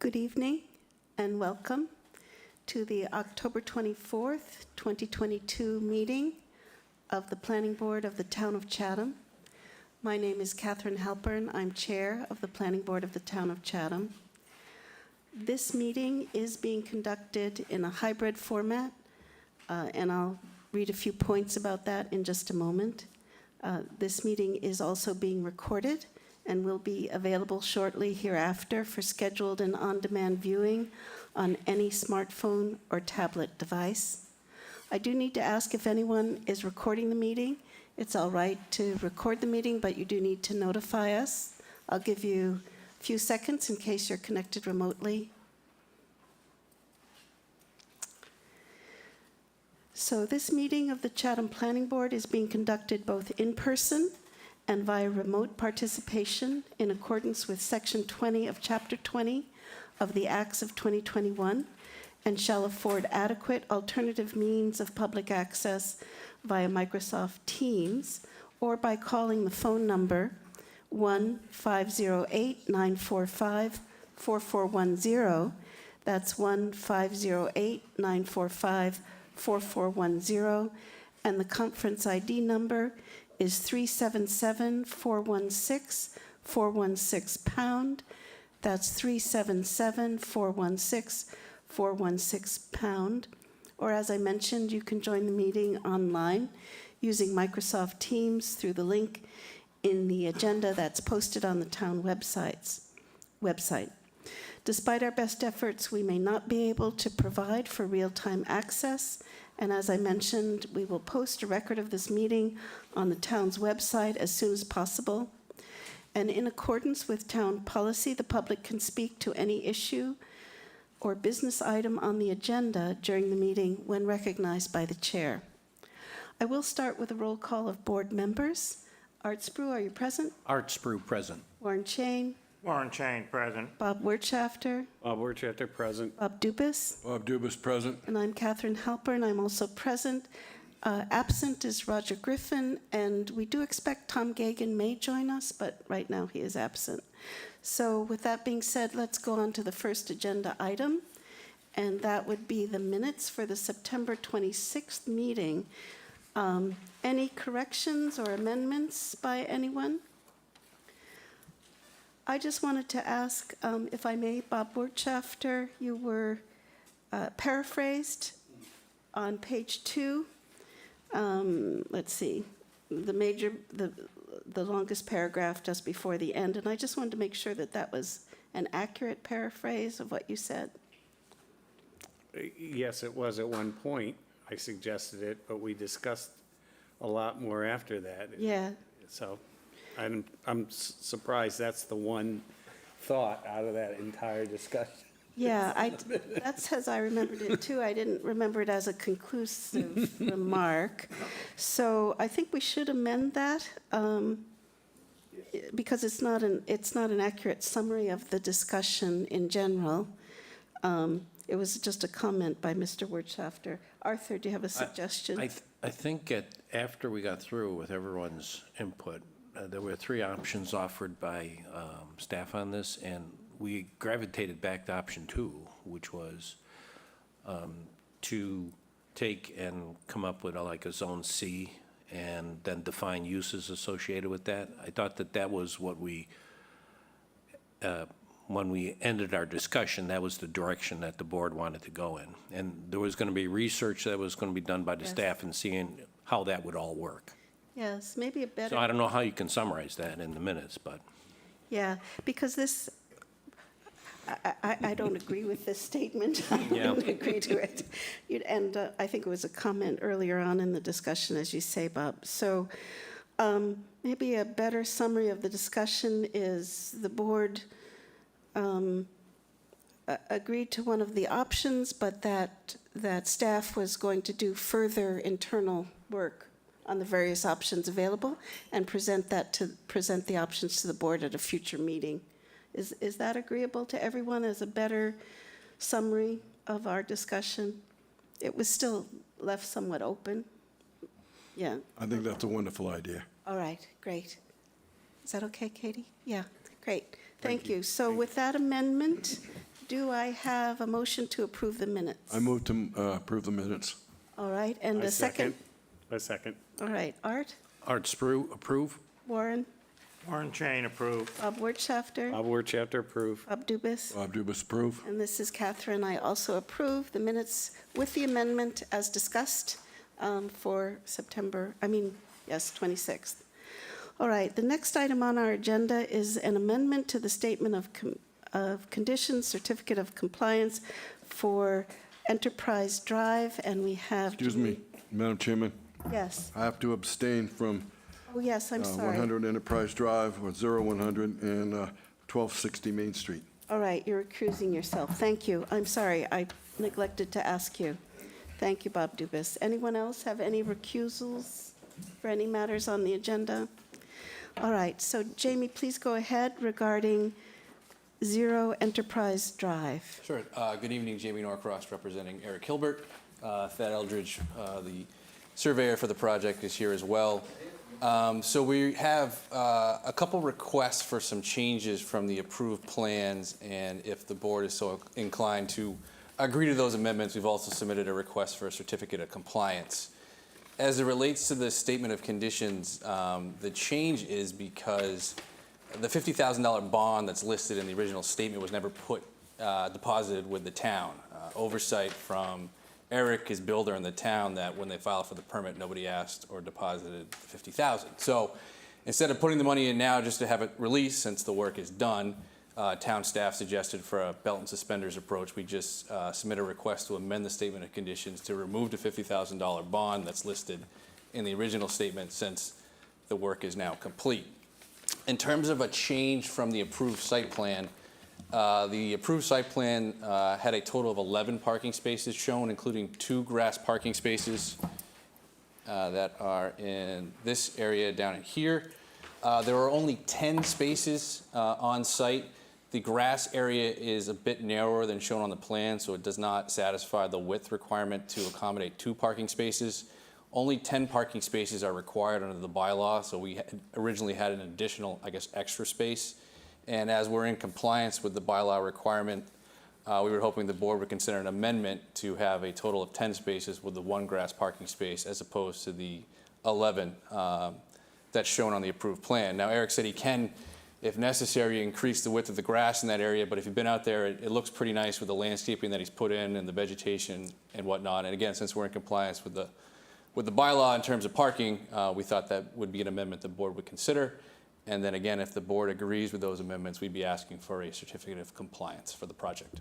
Good evening and welcome to the October 24th, 2022 meeting of the Planning Board of the Town of Chatham. My name is Catherine Halpern. I'm Chair of the Planning Board of the Town of Chatham. This meeting is being conducted in a hybrid format, and I'll read a few points about that in just a moment. This meeting is also being recorded and will be available shortly hereafter for scheduled and on-demand viewing on any smartphone or tablet device. I do need to ask if anyone is recording the meeting. It's all right to record the meeting, but you do need to notify us. I'll give you a few seconds in case you're connected remotely. So this meeting of the Chatham Planning Board is being conducted both in person and via remote participation in accordance with Section 20 of Chapter 20 of the Acts of 2021, and shall afford adequate alternative means of public access via Microsoft Teams or by calling the phone number 1-508-945-4410. That's 1-508-945-4410, and the conference ID number is 377-416-416 #. That's 377-416-416 #. Or as I mentioned, you can join the meeting online using Microsoft Teams through the link in the agenda that's posted on the town website. Despite our best efforts, we may not be able to provide for real-time access. And as I mentioned, we will post a record of this meeting on the town's website as soon as possible. And in accordance with town policy, the public can speak to any issue or business item on the agenda during the meeting when recognized by the chair. I will start with a roll call of board members. Art Spru, are you present? Art Spru, present. Warren Chain. Warren Chain, present. Bob Wirtschafter. Bob Wirtschafter, present. Bob Dubus. Bob Dubus, present. And I'm Catherine Halpern. I'm also present. Absent is Roger Griffin, and we do expect Tom Gagan may join us, but right now he is absent. So with that being said, let's go on to the first agenda item, and that would be the minutes for the September 26th meeting. Any corrections or amendments by anyone? I just wanted to ask, if I may, Bob Wirtschafter, you were paraphrased on page 2. Let's see, the longest paragraph just before the end, and I just wanted to make sure that that was an accurate paraphrase of what you said. Yes, it was at one point. I suggested it, but we discussed a lot more after that. Yeah. So I'm surprised that's the one thought out of that entire discussion. Yeah, that's as I remembered it too. I didn't remember it as a conclusive remark. So I think we should amend that because it's not an accurate summary of the discussion in general. It was just a comment by Mr. Wirtschafter. Arthur, do you have a suggestion? I think after we got through with everyone's input, there were 3 options offered by staff on this, and we gravitated back to option 2, which was to take and come up with like a zone C and then define uses associated with that. I thought that was what we, when we ended our discussion, that was the direction that the board wanted to go in. And there was going to be research that was going to be done by the staff and seeing how that would all work. Yes, maybe a better. So I don't know how you can summarize that in the minutes, but. Yeah, because this, I don't agree with this statement. I Yeah. don't agree to it. And I think it was a comment earlier on in the discussion, as you say, Bob. So maybe a better summary of the discussion is the board agreed to one of the options, but that staff was going to do further internal work on the various options available and present the options to the board at a future meeting. Is that agreeable to everyone as a better summary of our discussion? It was still left somewhat open. Yeah. I think that's a wonderful idea. All right, great. Is that okay, Katie? Yeah, great. Thank you. So with that amendment, Do I have a motion to approve the minutes? I move to approve the minutes. All right, and I a second? A second. All right, Art, Art Spru, approve? Warren, Warren Chain, approve. Bob Wertschafter, Bob Wertschafter, approve. Bob Dubus, Bob Dubus, approve. and this is Catherine. I also approve the minutes with the amendment as discussed for September, 26th. All right, the next item on our agenda is an amendment to the Statement of Conditions, Certificate of Compliance for Enterprise Drive, and we have... Excuse me, Madam Chairman, Yes. I have to abstain from Oh, yes, I'm sorry. 100 Enterprise Drive, or 0100, and 1260 Main Street. All right, you're recusing yourself. Thank you. I'm sorry, I neglected to ask you. Thank you, Bob Dubus. Anyone else have any recusals for any matters on the agenda? All right, so Jamie, please go ahead regarding 0 Enterprise Drive. Sure. Good evening, Jamie Norcross, representing Eric Hilbert. Thad Eldridge, the surveyor for the project, is here as well. So we have a couple requests for some changes from the approved plans, and if the board is so inclined to agree to those amendments, we've also submitted a request for a certificate of compliance. As it relates to the statement of conditions, the change is because the $50,000 bond that's listed in the original statement was never deposited with the town. Oversight from Eric, his builder in the town, that when they filed for the permit, nobody asked or deposited the $50,000. So instead of putting the money in now just to have it released since the work is done, town staff suggested for a belt and suspenders approach, we just submit a request to amend the statement of conditions to remove the $50,000 bond that's listed in the original statement since the work is now complete. In terms of a change from the approved site plan, the approved site plan had a total of 11 parking spaces shown, including 2 grass parking spaces that are in this area down in here. There are only 10 spaces on site. The grass area is a bit narrower than shown on the plan, so it does not satisfy the width requirement to accommodate 2 parking spaces. Only 10 parking spaces are required under the bylaw, so we originally had an additional, extra space. And as we're in compliance with the bylaw requirement, we were hoping the board would consider an amendment to have a total of 10 spaces with the 1 grass parking space as opposed to the 11 that's shown on the approved plan. Now, Eric said he can, if necessary, increase the width of the grass in that area, but if you've been out there, it looks pretty nice with the landscaping that he's put in and the vegetation and whatnot. And again, since we're in compliance with the bylaw in terms of parking, we thought that would be an amendment the board would consider. And then again, if the board agrees with those amendments, we'd be asking for a certificate of compliance for the project.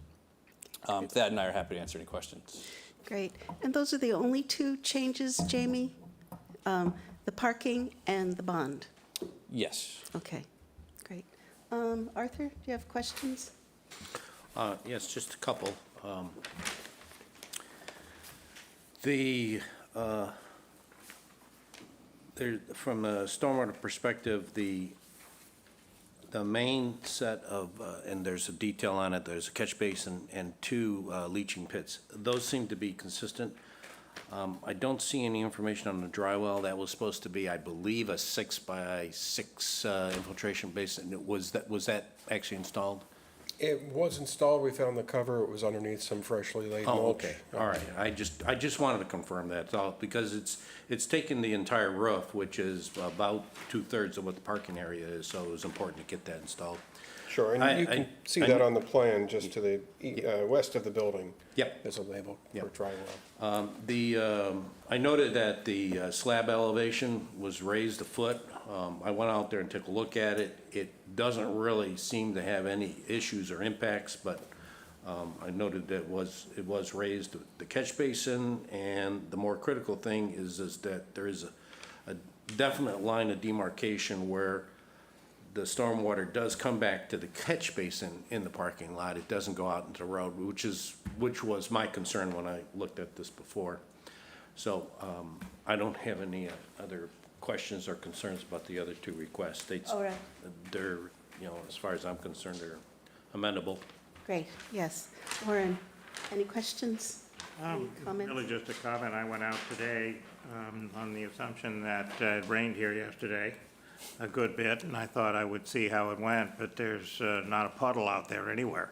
Thad and I are happy to answer any questions. Great. And those are the only 2 changes, Jamie? The parking and the bond? Yes. Okay, great. Arthur, do you have questions? Yes, just a couple. From a stormwater perspective, the main set of, and there's a detail on it, there's a catch basin and 2 leaching pits. Those seem to be consistent. I don't see any information on the dry well. That was supposed to be, I believe, a 6x6 infiltration basin. Was that actually installed? It was installed, we found the cover, it was underneath some freshly laid mulch. Oh, okay, all right. I just wanted to confirm that, because it's taken the entire roof, which is about 2/3 of what the parking area is, so it was important to get that installed. Sure, and you can see that on the plan, just to the west of the building. Yep. There's a label for Yep. dry well. I noted that the slab elevation was raised a foot. I went out there and took a look at it. It doesn't really seem to have any issues or impacts, but I noted that it was raised, the catch basin, and the more critical thing is that there is a definite line of demarcation where the stormwater does come back to the catch basin in the parking lot. It doesn't go out into the road, which was my concern when I looked at this before. So I don't have any other questions or concerns about the other 2 requests. All right. They're, as far as I'm concerned, they're amendable. Great, yes. Warren, any questions? Any comments? Really just a comment. I went out today on the assumption that it rained here yesterday a good bit, and I thought I would see how it went, but there's not a puddle out there anywhere.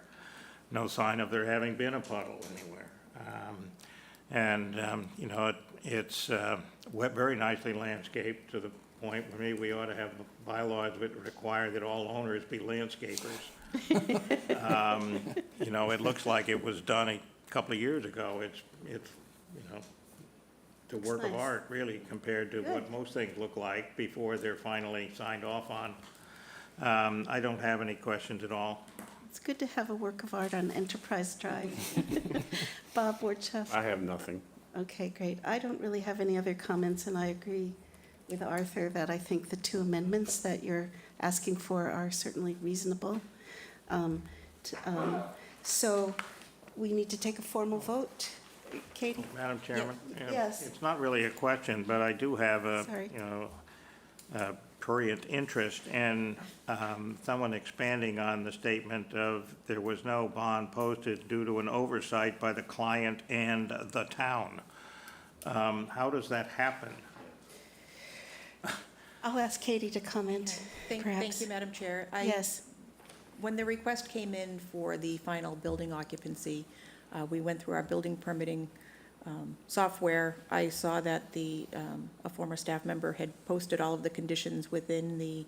no sign of there having been a puddle anywhere. You know, it's very nicely landscaped to the point where maybe we ought to have bylaws that require that all owners be landscapers. You know, it looks like it was done a couple of years ago. It's you know, it's a work of nice. art, really, compared to what Good. most things look like before they're finally signed off on. I don't have any questions at all. It's good to have a work of art on Enterprise Drive. Bob Wirtschafter? I have nothing. Okay, great. I don't really have any other comments, and I agree with Arthur that I think the two amendments that you're asking for are certainly reasonable. So we need to take a formal vote. Katie? Madam Chairman? Yes. It's not really a question, but I do have a, Sorry. you know, a prurient interest in someone expanding on the statement of there was no bond posted due to an oversight by the client and the town. How does that happen? I'll ask Katie to comment, Thank perhaps. you, Madam Chair. Yes, When the request came in for the final building occupancy, we went through our building permitting software. I saw that a former staff member had posted all of the conditions within the,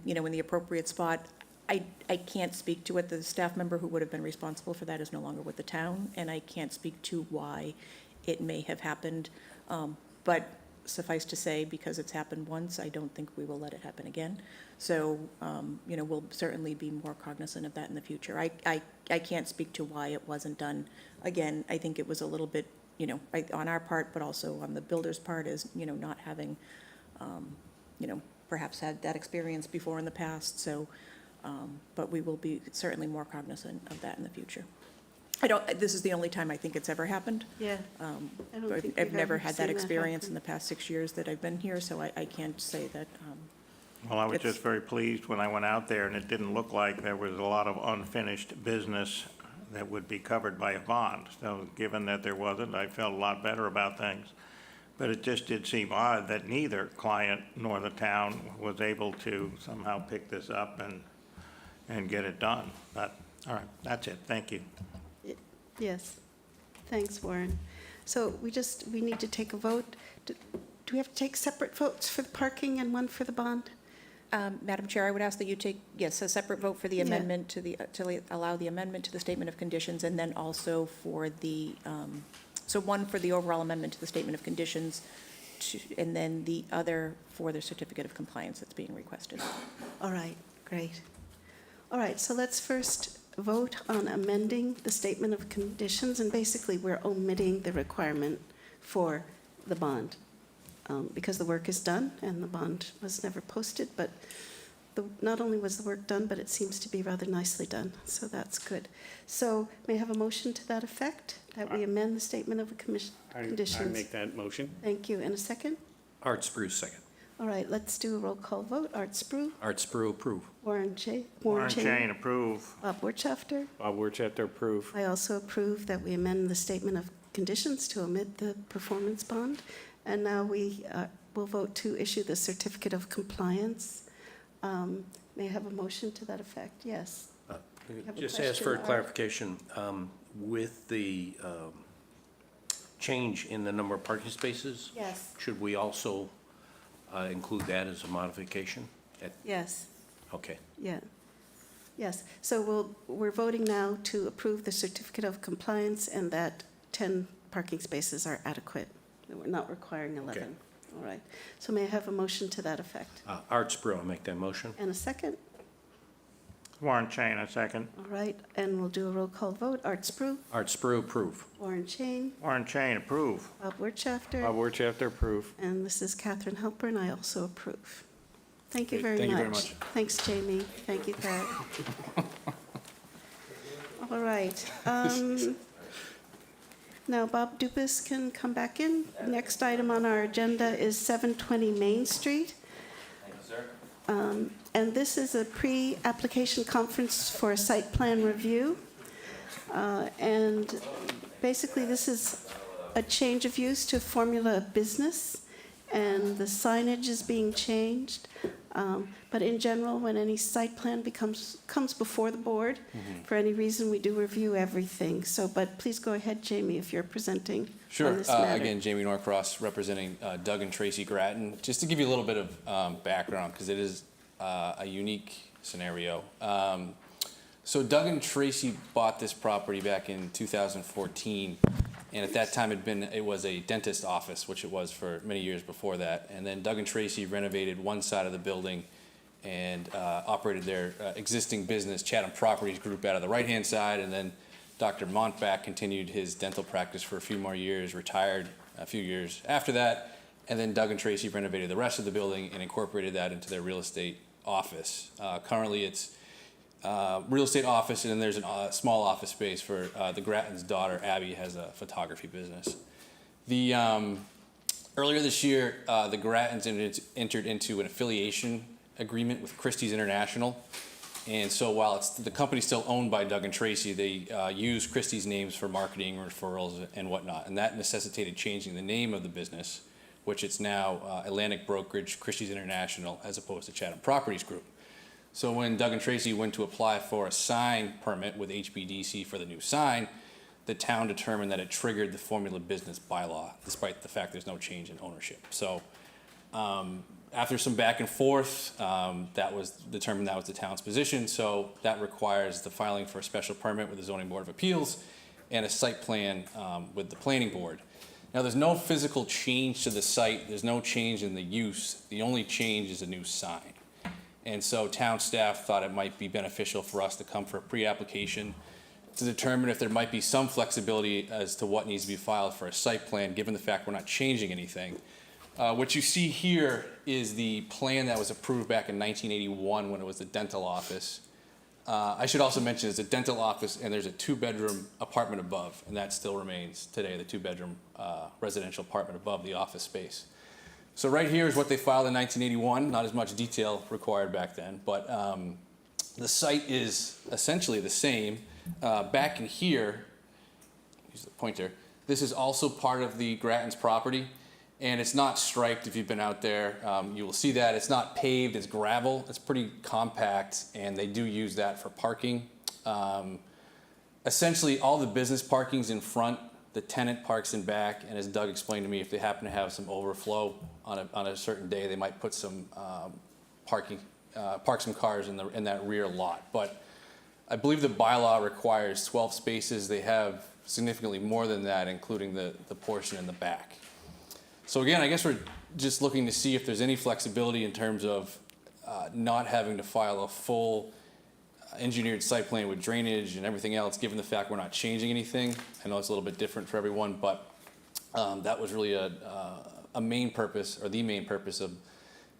you know, in the appropriate spot. I can't speak to it. The staff member who would have been responsible for that is no longer with the town, and I can't speak to why it may have happened. But suffice to say, because it's happened once, I don't think we will let it happen again. So, you know, we'll certainly be more cognizant of that in the future. I can't speak to why it wasn't done. Again, I think it was a little bit, you know, on our part, but also on the builder's part, is, you know, not having, you know, perhaps had that experience before in the past. So, but we will be certainly more cognizant of that in the future. This is the only time I think it's ever happened. yeah. I don't think I've we've never ever had seen that experience happen. in the past 6 years that I've been here, so I can't say that. Well, I was It's- just very pleased when I went out there, and it didn't look like there was a lot of unfinished business that would be covered by a bond. So given that there wasn't, I felt a lot better about things. But it just did seem odd that neither client nor the town was able to somehow pick this up and get it done. But, all right, that's it. Thank you. Yes. Thanks, Warren. So we need to take a vote. Do we have to take separate votes for the parking and one for the bond? Madam Chair, I would ask that you take, yes, a separate vote for the Yeah. amendment to allow the amendment to the statement of conditions, and then also for the, so one for the overall amendment to the statement of conditions, and then the other for the certificate of compliance that's being requested. All right, great. All right, so let's first vote on amending the statement of conditions, and basically we're omitting the requirement for the bond, because the work is done and the bond was never posted, but not only was the work done, but it seems to be rather nicely done, so that's good. So may I have a motion to that effect, that we amend the statement of I conditions? make that motion. Thank you, and a second? Art Spruce, second. All right, let's do a roll call vote. Art Spru, Art Spru, approve. Warren Chain. Warren Chain, approve. Bob Wirtschafter. Bob Wirtschafter, approve. I also approve that we amend the statement of conditions to omit the performance bond. And now we will vote to issue the certificate of compliance. May I have a motion to that effect? Yes. have a Just ask for a question, Art. clarification. With the change in the number of parking spaces, Yes. should we also include that as a modification? Yes, Okay. yeah. Yes, so we're voting now to approve the certificate of compliance and that 10 parking spaces are adequate. That we're not requiring 11. All right. So may I have a motion to that effect? Art Spru, I'll make that motion. And a second? Warren Chain, a second. All right, and we'll do a roll call vote. Art Spru, Art Spru, approve. Warren Chain, Warren Chain, approve. Bob Wirtschafter, Bob Wirtschafter, approve. and this is Catherine Halpern. I also approve. Thank you Great. very much. Thank you very much. Thanks, Jamie. Thank you, Pat. All right. Now, Bob Dubus can come back in. Next item on our agenda is 720 Main Street. And this is a pre-application conference for a site plan review. And basically, this is a change of use to Formula Business, and the signage is being changed. But in general, when any site plan comes before the board, for any reason, we do review everything. So, but please go ahead, Jamie, if you're presenting Sure. on this matter. Again, Jamie Norcross representing Doug and Tracy Grattan. Just to give you a little bit of background, because it is a unique scenario. So Doug and Tracy bought this property back in 2014, and at that time it was a dentist office, which it was for many years before that. And then Doug and Tracy renovated one side of the building and operated their existing business, Chatham Properties Group, out of the right-hand side, and then Dr. Montback continued his dental practice for a few more years, retired a few years after that, and then Doug and Tracy renovated the rest of the building and incorporated that into their real estate office. Currently, it's real estate office, and then there's a small office space for the Grattan's daughter, Abby, has a photography business. The earlier this year, the Grattans entered into an affiliation agreement with Christie's International. And so while the company's still owned by Doug and Tracy, they use Christie's names for marketing, referrals, and whatnot. And that necessitated changing the name of the business, which it's now Atlantic Brokerage Christie's International, as opposed to Chatham Properties Group. So when Doug and Tracy went to apply for a sign permit with HBDC for the new sign, the town determined that it triggered the formula business bylaw, despite the fact there's no change in ownership. So after some back and forth, that was determined that was the town's position. So that requires the filing for a special permit with the Zoning Board of Appeals and a site plan with the Planning Board. Now, there's no physical change to the site. There's no change in the use. The only change is a new sign. And so town staff thought it might be beneficial for us to come for a pre-application to determine if there might be some flexibility as to what needs to be filed for a site plan, given the fact we're not changing anything. What you see here is the plan that was approved back in 1981 when it was the dental office. I should also mention it's a dental office and there's a 2-bedroom apartment above, and that still remains today, the 2-bedroom residential apartment above the office space. So right here is what they filed in 1981, not as much detail required back then, but the site is essentially the same. Back in here, use the pointer, this is also part of the Grattan's property, and it's not striped. If you've been out there, you will see that. It's not paved, it's gravel. It's pretty compact, and they do use that for parking. Essentially, all the business parking's in front. The tenant parks in back, and as Doug explained to me, if they happen to have some overflow on a certain day, they might put some park some cars in that rear lot. But I believe the bylaw requires 12 spaces. They have significantly more than that, including the portion in the back. So again, I guess we're just looking to see if there's any flexibility in terms of not having to file a full engineered site plan with drainage and everything else, given the fact we're not changing anything. I know it's a little bit different for everyone, but that was really a main purpose, or the main purpose of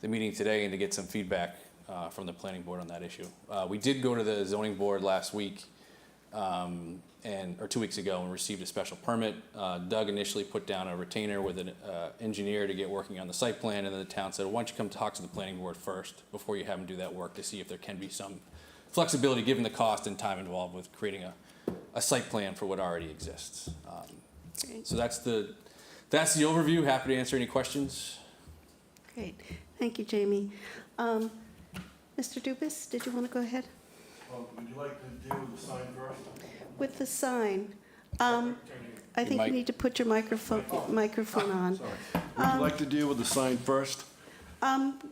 the meeting today, and to get some feedback from the planning board on that issue. We did go to the zoning board last week, or 2 weeks ago, and received a special permit. Doug initially put down a retainer with an engineer to get working on the site plan, and then the town said, why don't you come talk to the planning board first before you have them do that work, to see if there can be some flexibility given the cost and time involved with creating a site plan for what already exists. So that's the overview. Happy to answer any questions. Great. Thank you, Jamie. Mr. Dubus, did you want to go ahead? Would you like to deal with the sign first? With the sign, I think you need to put your microphone on. Sorry. Would you like to deal with the sign first?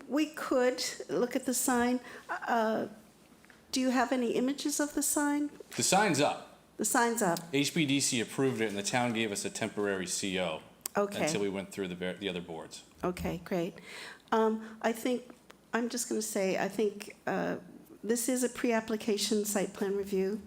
We could look at the sign. Do you have any images of the sign? The sign's up. The sign's up. HBDC approved it, and the town gave us a temporary CO Okay. until we went through the other boards. Okay, great. I think this is a pre-application site plan review.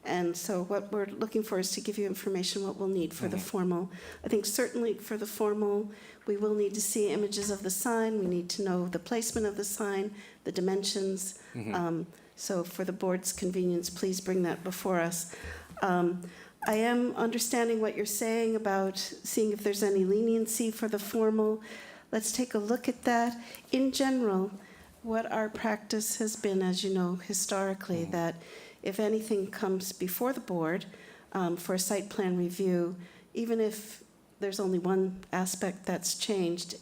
And so what we're looking for is to give you information what we'll need for the formal. I think certainly for the formal, we will need to see images of the sign. We need to know the placement of the sign, the dimensions. So for the board's convenience, please bring that before us. I am understanding what you're saying about seeing if there's any leniency for the formal. Let's take a look at that. In general, what our practice has been, as you know, historically, that if anything comes before the board for a site plan review, even if there's only one aspect that's changed,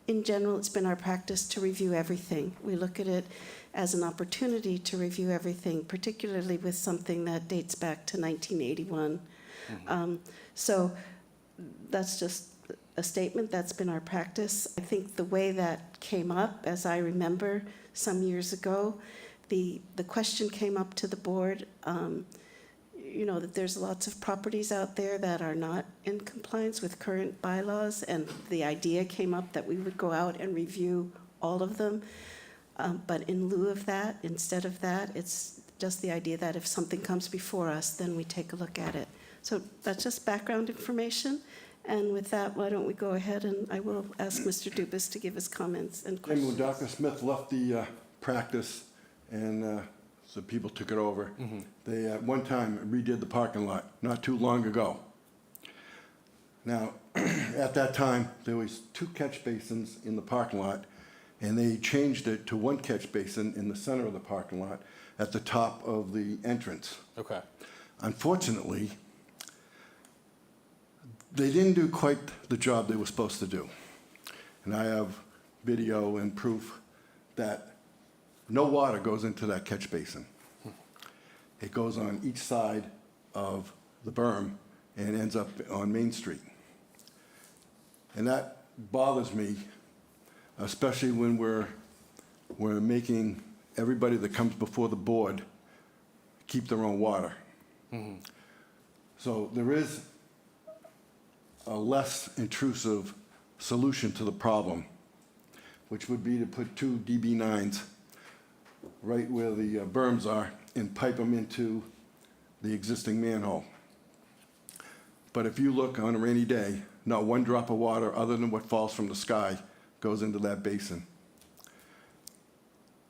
in general, it's been our practice to review everything. We look at it as an opportunity to review everything, particularly with something that dates back to 1981. So that's just a statement. That's been our practice. I think the way that came up, as I remember some years ago, the question came up to the board, that there's lots of properties out there that are not in compliance with current bylaws, and the idea came up that we would go out and review all of them. But in lieu of that, instead of that, it's just the idea that if something comes before us, then we take a look at it. So that's just background information. And with that, why don't we go ahead, and I will ask Mr. Dubus to give his comments and And when questions. Dr. Smith left the practice and so people took it over, they at one time redid the parking lot not too long ago. Now, at that time, there was 2 catch basins in the parking lot, and they changed it to 1 catch basin in the center of the parking lot at the top of the entrance. Okay. Unfortunately, they didn't do quite the job they were supposed to do. And I have video and proof that no water goes into that catch basin. It goes on each side of the berm and ends up on Main Street. And that bothers me, especially when we're making everybody that comes before the board keep their own water. So there is a less intrusive solution to the problem, which would be to put 2 DB9s right where the berms are and pipe them into the existing manhole. But if you look on a rainy day, not one drop of water other than what falls from the sky goes into that basin.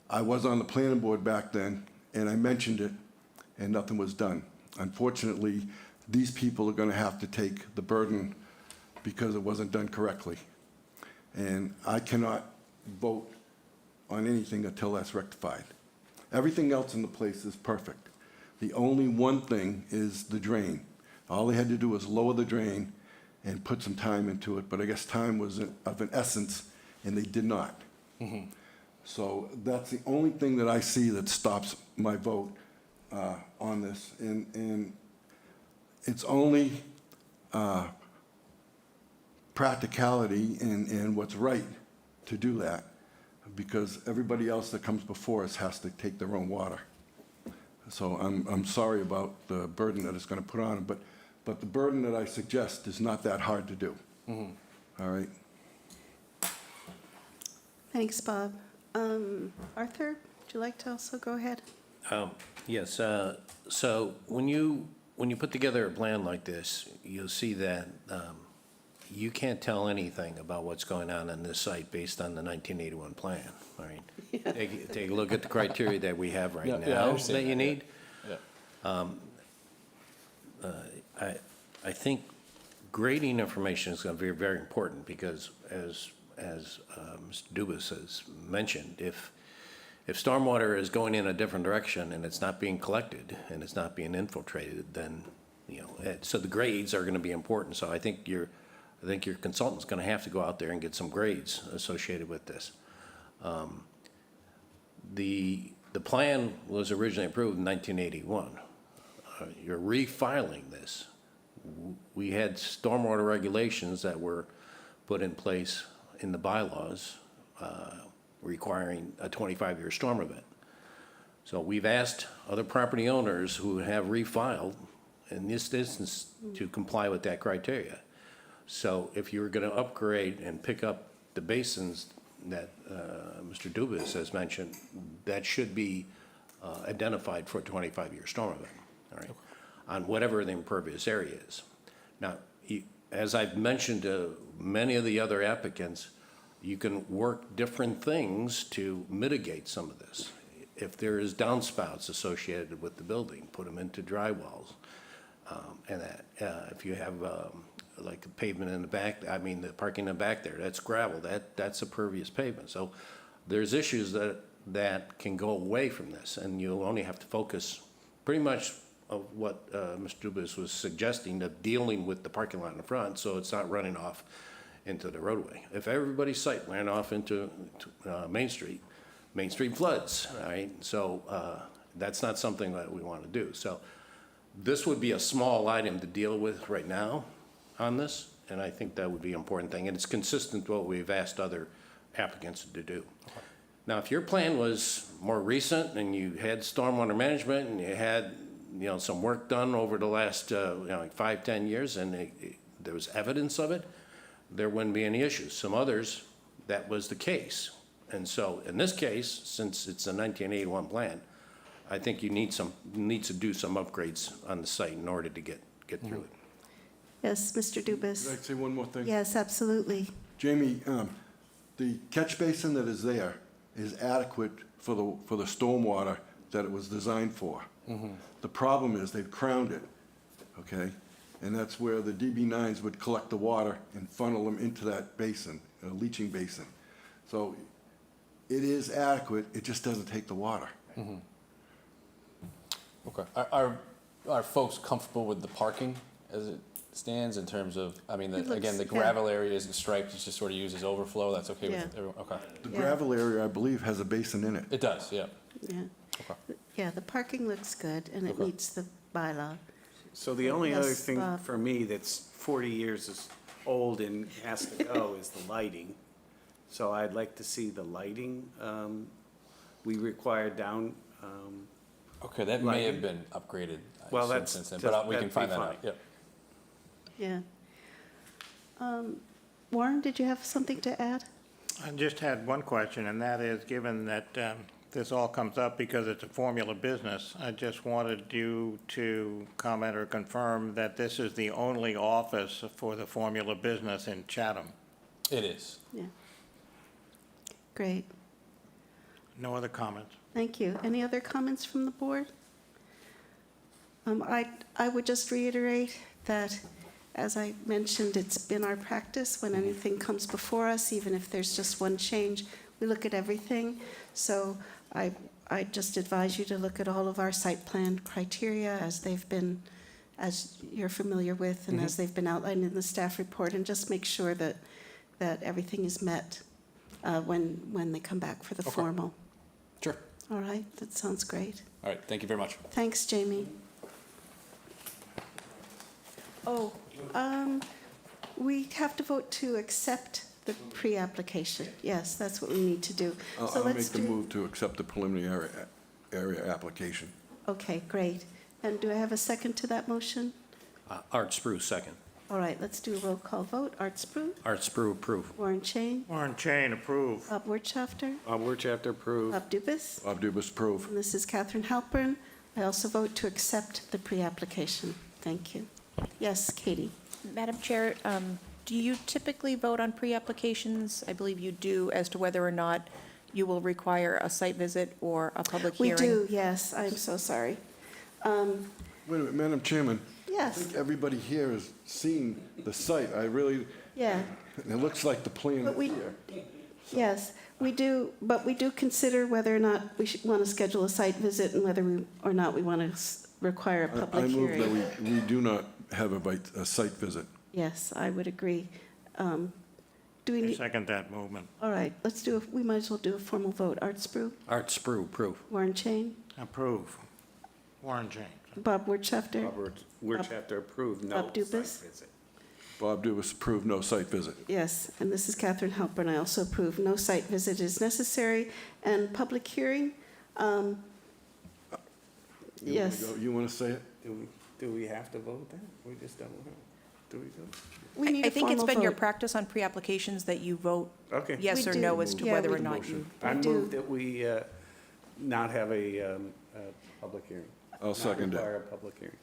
I was on the planning board back then, and I mentioned it, and nothing was done. Unfortunately, these people are going to have to take the burden because it wasn't done correctly. And I cannot vote on anything until that's rectified. Everything else in the place is perfect. The only one thing is the drain. All they had to do was lower the drain and put some time into it, but I guess time was of an essence, and they did not. So that's the only thing that I see that stops my vote on this. And it's only practicality and what's right to do that, because everybody else that comes before us has to take their own water. So I'm sorry about the burden that it's going to put on them, but the burden that I suggest is not that hard to do. All right? Thanks, Bob. Arthur, would you like to also go ahead? Yes, so when you put together a plan like this, you'll see that you can't tell anything about what's going on this site based on the 1981 plan, all right? Take a look at the criteria that we have right Yeah, I now understand that you that, yeah. need. I think grading information is going to be very important, because as Mr. Dubus has mentioned, if stormwater is going in a different direction and it's not being collected and it's not being infiltrated, then, so the grades are going to be important. So I think your consultant's going to have to go out there and get some grades associated with this. The plan was originally approved in 1981. You're refiling this. We had stormwater regulations that were put in place in the bylaws requiring a 25-year storm event. So we've asked other property owners who have refiled in this instance to comply with that criteria. So if you're going to upgrade and pick up the basins that Mr. Dubus has mentioned, that should be identified for a 25-year storm event, all right, on whatever the impervious area is. Now, as I've mentioned to many of the other applicants, you can work different things to mitigate some of this. If there is downspouts associated with the building, put them into dry walls. And that, if you have like a pavement in the back, the parking in the back there, that's gravel, that's a pervious pavement. So there's issues that can go away from this, and you'll only have to focus pretty much of what Mr. Dubus was suggesting, of dealing with the parking lot in the front, so it's not running off into the roadway. If everybody's site ran off into Main Street floods, all right? So that's not something that we want to do. So this would be a small item to deal with right now on this, and I think that would be an important thing. And it's consistent with what we've asked other applicants to do. Now, if your plan was more recent and you had stormwater management and you had, some work done over the last, like 5, 10 years and there was evidence of it, there wouldn't be any issues. Some others, that was the case. And so in this case, since it's a 1981 plan, I think you need to do some upgrades on the site in order to get through it. Yes, Mr. Dubus? Could I say one more thing? Yes, absolutely. Jamie, the catch basin that is there is adequate for the stormwater that it was designed for. The problem is they've crowned it, okay? And that's where the DB9s would collect the water and funnel them into that basin, a leaching basin. So it is adequate, it just doesn't take the water. Okay. Are folks comfortable with the parking as it stands in terms of, I mean, It looks- again, the yeah. gravel area is striped, it's just sort of used as overflow, that's okay Yeah. with everyone? Okay. The Yeah. gravel area, I believe, has a basin in it. It does, yeah. Yeah. Okay. Yeah, the parking looks good, and it Okay. meets the bylaw. So the only other Yes, thing Bob. for me that's 40 years is old and has to go is the lighting. So I'd like to see the lighting. We require down, Okay, that may have Lighting. been upgraded Well, since then, that's- but we can that'd find be that out, fine. yep. Yeah. Warren, did you have something to add? I just had one question, and that is, given that this all comes up because it's a formula business, I just wanted you to comment or confirm that this is the only office for the formula business in Chatham. It is. Yeah. Great, No other comments? thank you. Any other comments from the board? I would just reiterate that, as I mentioned, it's been our practice when anything comes before us, even if there's just one change, we look at everything. So I just advise you to look at all of our site plan criteria as they've been, as you're familiar with, and as they've been outlined in the staff report, and just make sure that everything is met when they come back for the Okay. formal. Sure. All right, that sounds great. All right, thank you very much. Thanks, Jamie. Oh, we have to vote to accept the pre-application. Yes, that's what we need to do. So I'll make let's the do. move to accept the preliminary area application. Okay, great. And do I have a second to that motion? Art Spru, second. All right, let's do a roll call vote. Art Spru, Art Spru, approve. Warren Chain, Warren Chain, approve. Bob Wertschafter, we're chapter approved. Bob Dubus, Bob Dubus, approve. and this is Catherine Halpern. I also vote to accept the pre-application. Thank you. Yes, Katie? Madam Chair, do you typically vote on pre-applications? I believe you do, as to whether or not you will require a site visit or a public We hearing? do, yes. I'm so sorry. Wait a minute, Madam Chairman. I Yes, think everybody here has seen the site. I really, yeah. it looks like the plan But we- here. Yes, we do, but we do consider whether or not we should want to schedule a site visit and whether or not we want to require a I public move that hearing. we do not have a site visit. Yes, I would agree. Do we I need, second that movement. all right, let's do, we might as well do a formal vote. Art Spru, Art Spru, approve. Warren Chain, Approve. Warren Chain. Bob Wertschafter, We're chapter approved, no Bob site Dubus? visit. Bob Dubus, approve, no site visit. yes, and this is Catherine Halpern. I also approve no site visit is necessary. And public hearing, yes. You want to say it? Do we have to vote then? We just don't know. Do we vote? We need I a think it's formal been your vote. practice on pre-applications that you vote Okay. yes We or do. no as to Yeah, whether we or do. not you. I do. move that we not have a public hearing. I'll second Not it. require a public hearing.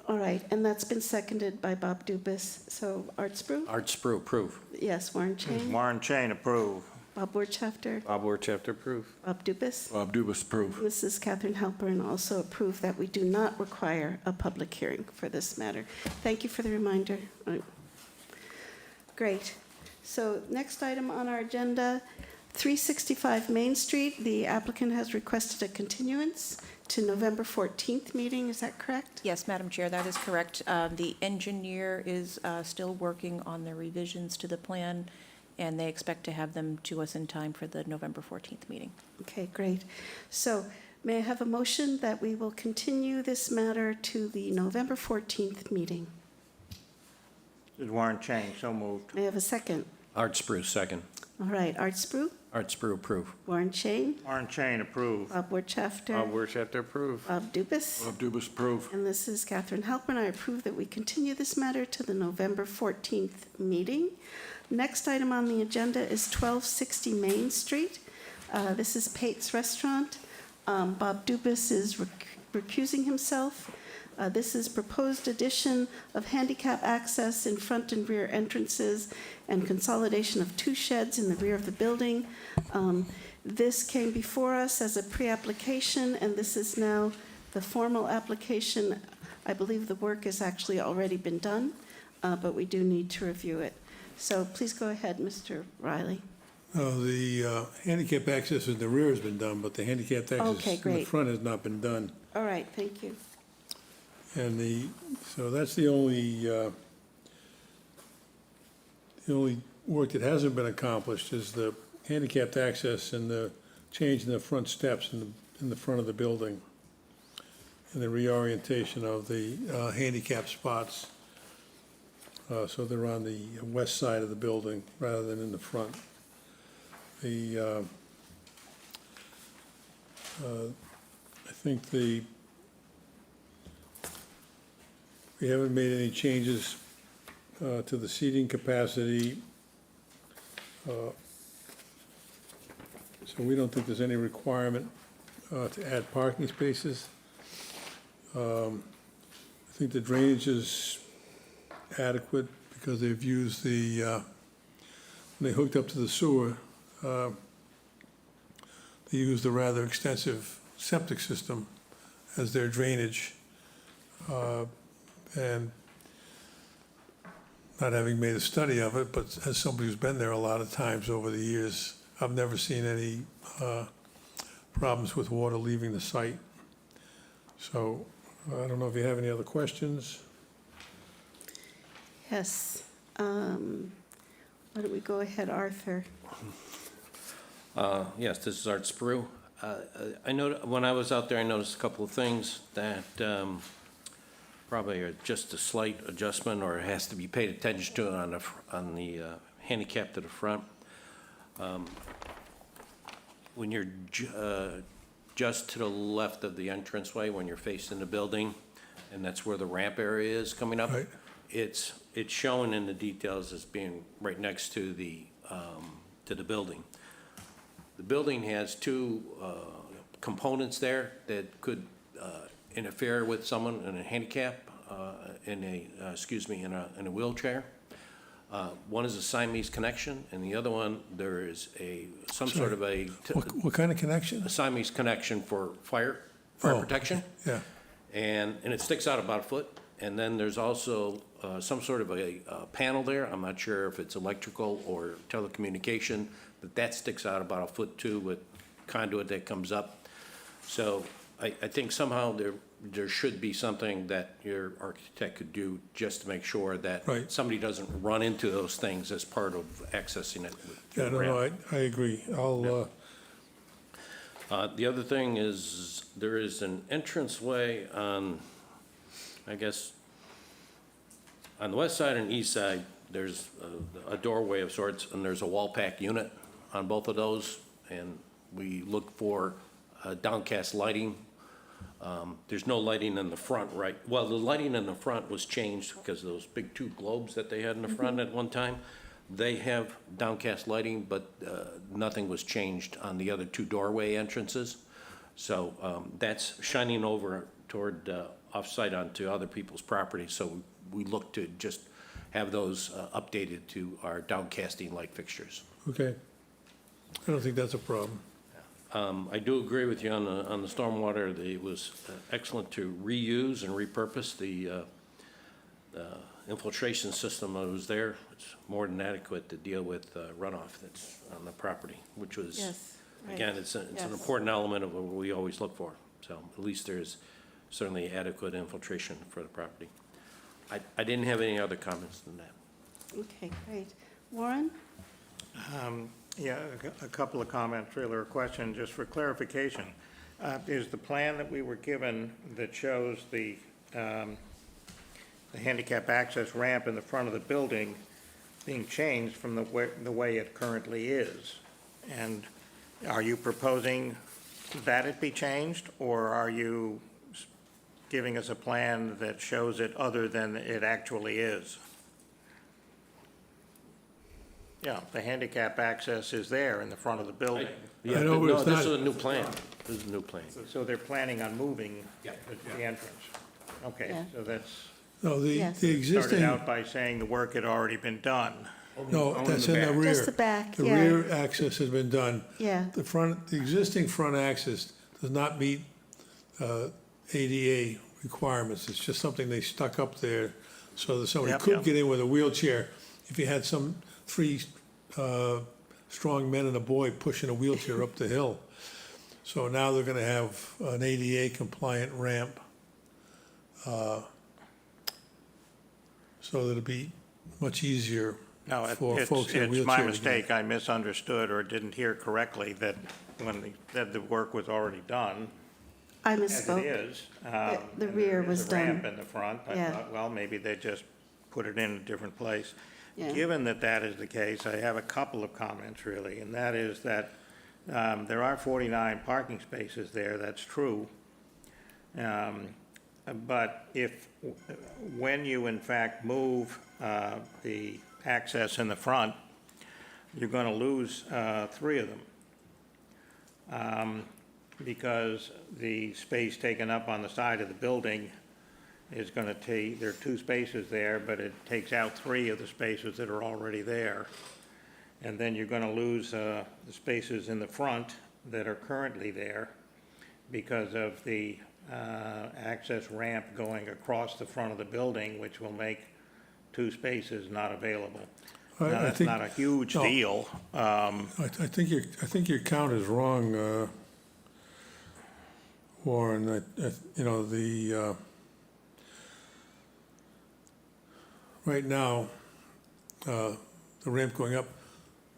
All right, and that's been seconded by Bob Dubus. So Art Spru, Art Spru, approve. yes, Warren Chain, Warren Chain, approve. Bob Wertschafter, Bob, we're chapter approved. Bob Dubus. Bob Dubus, approve. This is Catherine Halpern, also approve that we do not require a public hearing for this matter. Thank you for the reminder. Great. So next item on our agenda, 365 Main Street. The applicant has requested a continuance to November 14th meeting, is that correct? Yes, Madam Chair, that is correct. The engineer is still working on the revisions to the plan, and they expect to have them to us in time for the November 14th meeting. Okay, great. So may I have a motion that we will continue this matter to the November 14th meeting? This is Warren Chain, so moved. May I have a second? Art Spruce, second. All right, Art Spru, Art Spru, approve. Warren Chain, Warren Chain, approve. Bob Wertschafter, Wertheimer, approve. Bob Dubus. Bob Dubus, approve. And this is Catherine Halpern. I approve that we continue this matter to the November 14th meeting. Next item on the agenda is 1260 Main Street. This is Pate's Restaurant. Bob Dubus is recusing himself. This is proposed addition of handicap access in front and rear entrances and consolidation of 2 sheds in the rear of the building. This came before us as a pre-application, and this is now the formal application. I believe the work has actually already been done, but we do need to review it. So please go ahead, Mr. Riley. The handicap access in the rear has been done, but the handicapped Okay, access in the great. front has not been done. All right, thank you. And so that's the only work that hasn't been accomplished is the handicapped access and the change in the front steps in the front of the building and the reorientation of the handicap spots. So they're on the west side of the building rather than in the front. I think we haven't made any changes to the seating capacity. So we don't think there's any requirement to add parking spaces. I think the drainage is adequate because they've used when they hooked up to the sewer, they used a rather extensive septic system as their drainage. And not having made a study of it, but as somebody who's been there a lot of times over the years, I've never seen any problems with water leaving the site. So I don't know if you have any other questions. Yes. Why don't we go ahead, Arthur? Yes, this is Art Spru. I know, when I was out there, I noticed a couple of things that probably are just a slight adjustment or has to be paid attention to on the handicap to the front. When you're just to the left of the entranceway, when you're facing the building, and that's where the ramp area is coming up, Right. it's shown in the details as being right next to the building. The building has 2 components there that could interfere with someone in a handicap, in a wheelchair. One is a Siamese connection, and the other one, there is some sort of a What kind of connection? Siamese connection for fire Oh, protection. Yeah, And it sticks out about a foot. And then there's also some sort of a panel there. I'm not sure if it's electrical or telecommunication, but that sticks out about a foot too with conduit that comes up. So I think somehow there should be something that your architect could do just to make sure that Right. somebody doesn't run into those things as part of accessing it. yeah, no, I agree. I'll, The other thing is, there is an entranceway on, I guess, on the west side and east side, there's a doorway of sorts, and there's a wall pack unit on both of those, and we look for downcast lighting. There's no lighting in the front, right? Well, the lighting in the front was changed because of those big 2 globes that they had in the front at one time. They have downcast lighting, but nothing was changed on the other 2 doorway entrances. So that's shining over toward off-site onto other people's property. So we look to just have those updated to our downcasting light fixtures. okay. I don't think that's a problem. I do agree with you on the stormwater. It was excellent to reuse and repurpose the infiltration system that was there. It's more than adequate to deal with runoff that's on the property, which was, Yes. right. again, it's an Yes. important element of what we always look for. So at least there's certainly adequate infiltration for the property. I didn't have any other comments than that. Okay, great. Warren? Yeah, a couple of comments, really, or a question, just for clarification. Is the plan that we were given that shows the handicap access ramp in the front of the building being changed from the way it currently is? And are you proposing that it be changed, or are you giving us a plan that shows it other than it actually is? Yeah, the handicap access is there in the front of the building. Yeah, I know, but but no, it's this not- is a new plan. This is a new plan. So they're planning on moving Yeah. the entrance? Okay, Yeah. so that's, No, Yes. the started existing, out by saying the work had already been done. no, that's in the rear. Just the back, The yeah. rear access has been done. Yeah. The existing front access does not meet ADA requirements. It's just something they stuck up there so that somebody Yep, could yep. get in with a wheelchair. If you had three strong men and a boy pushing a wheelchair up the hill. So now they're gonna have an ADA compliant ramp. So that it'll be much easier No, for folks in a wheelchair. it's my to get in. mistake. I misunderstood or didn't hear correctly that that the work was already done, I as it misspoke. is. The and rear there is was a ramp done. in the front. I Yeah. thought, well, maybe they just put it in a different place. Yeah. Given that that is the case, I have a couple of comments, really, and that is that there are 49 parking spaces there, that's true. But when you in fact move the access in the front, you're going to lose 3 of them. Because the space taken up on the side of the building is going to take, there are 2 spaces there, but it takes out 3 of the spaces that are already there. And then you're going to lose the spaces in the front that are currently there because of the access ramp going across the front of the building, which will make 2 spaces not available. I Now, that's think- not a huge no. deal. I think your count is wrong, Warren. Right now, the ramp going up,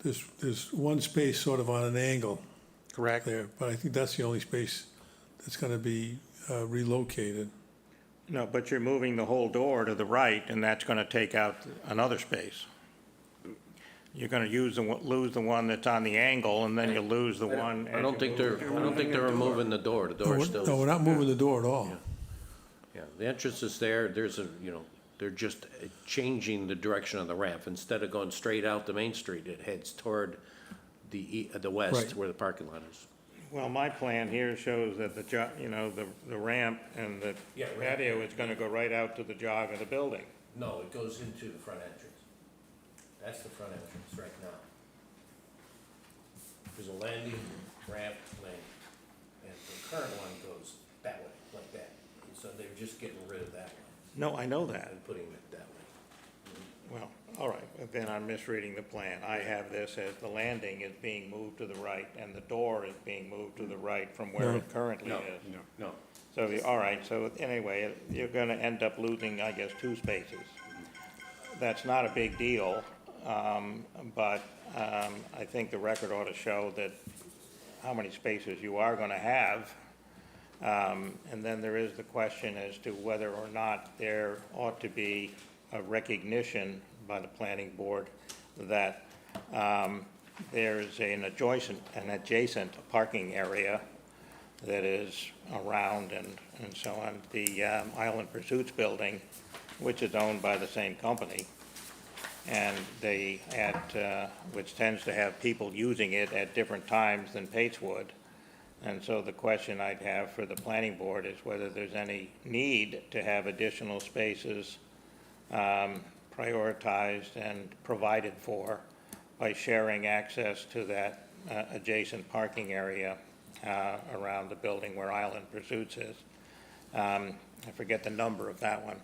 there's one space sort of on an angle Correct. there, but I think that's the only space that's gonna be relocated. No, but you're moving the whole door to the right, and that's going to take out another space. You're going to lose the one that's on the angle, and then you lose the one. I don't think they're removing the door. The No, door's no, still, we're not moving the door at all. yeah, the entrance is there. There's they're just changing the direction of the ramp. Instead of going straight out the main street, it heads toward the west Right. where the parking lot is. Well, my plan here shows that the ramp and the Yeah, ramp. patio is going to go right out to the jog of the building. No, it goes into the front entrance. That's the front entrance right now. There's a landing, ramp, lane, and the current one goes that way, like that. And so they're just getting rid of that one No, I know that. and putting it that way. Well, all right, then I'm misreading the plan. I have this as the landing is being moved to the right, and the door is being moved to the right from where it currently is. No. So, all right, so anyway, you're gonna end up losing, I guess, 2 spaces. That's not a big deal, but I think the record ought to show that how many spaces you are gonna have. And then there is the question as to whether or not there ought to be a recognition by the planning board that there's an adjacent parking area that is around and so on, the Island Pursuits building, which is owned by the same company. And which tends to have people using it at different times than Pateswood. And so the question I'd have for the planning board is whether there's any need to have additional spaces prioritized and provided for by sharing access to that adjacent parking area around the building where Island Pursuits is. I forget the number of that one.